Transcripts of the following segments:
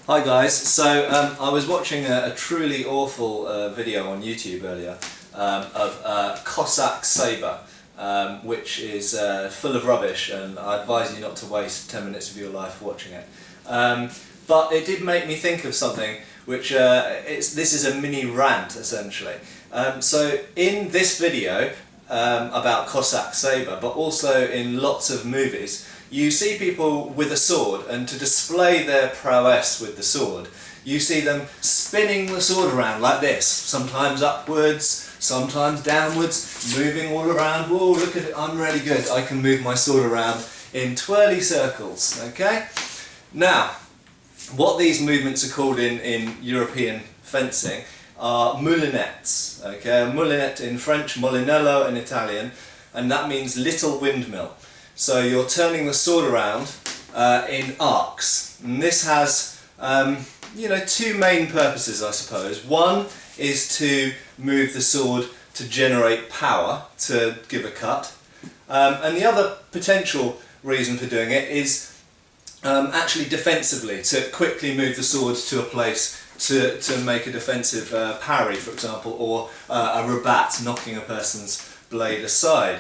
Hi guys, so I was watching a truly awful video on YouTube earlier of a Cossack sabre, which is full of rubbish, and I advise you not to waste 10 minutes of your life watching it. But it did make me think of something which, this is a mini rant essentially. So in this video about Cossack sabre, but also in lots of movies, you see people with a sword, and to display their prowess with the sword, you see them spinning the sword around like this, sometimes upwards, sometimes downwards, moving all around. Whoa, look at it, I'm really good, I can move my sword around in twirly circles, okay? Now, what these movements are called in European fencing are moulinettes, okay? Moulinette in French, molinello in Italian, and that means little windmill. So you're turning the sword around in arcs, and this has two main purposes, I suppose. One is to move the sword to generate power, to give a cut, and the other potential reason for doing it is actually defensively, to quickly move the sword to a place to make a defensive parry, for example, or a rabat, knocking a person's blade aside.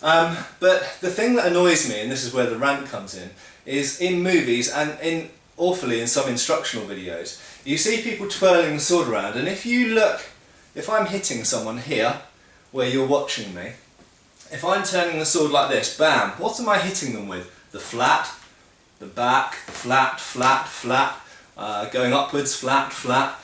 But the thing that annoys me, and this is where the rant comes in movies and awfully in some instructional videos, you see people twirling the sword around, and if you look, if I'm hitting someone here, where you're watching me, if I'm turning the sword like this, bam, what am I hitting them with? The flat, the back, the flat, flat, flat, going upwards, flat, flat.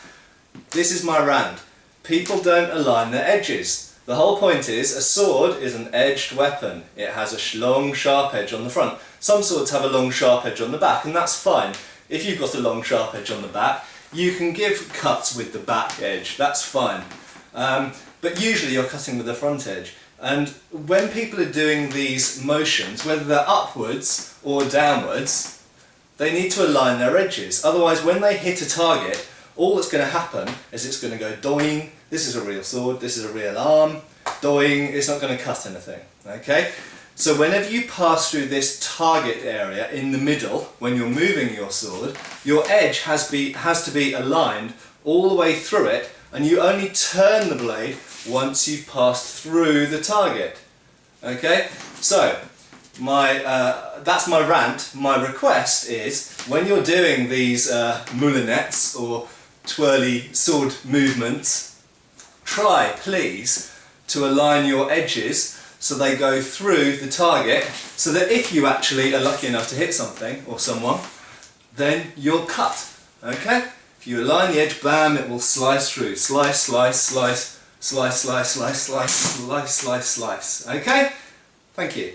This is my rant. People don't align their edges. The whole point is, a sword is an edged weapon. It has a long, sharp edge on the front. Some swords have a long, sharp edge on the back, and that's fine. If you've got a long, sharp edge on the back, you can give cuts with the back edge. That's fine. But usually you're cutting with the front edge. And when people are doing these motions, whether they're upwards or downwards, they need to align their edges. Otherwise, when they hit a target, all that's going to happen is it's going to go doing. This is a real sword, this is a real arm, doing, it's not going to cut anything, okay? So whenever you pass through this target area in the middle, when you're moving your sword, your edge has to be aligned all the way through it, and you only turn the blade once you've passed through the target, okay? So, that's my rant. My request is, when you're doing these moulinettes or twirly sword movements, try, please, to align your edges so they go through the target, so that if you actually are lucky enough to hit something or someone, then you'll cut, okay? If you align the edge, bam, it will slice through. Slice, slice, slice, slice, slice, slice, slice, slice, slice, slice, okay? Thank you.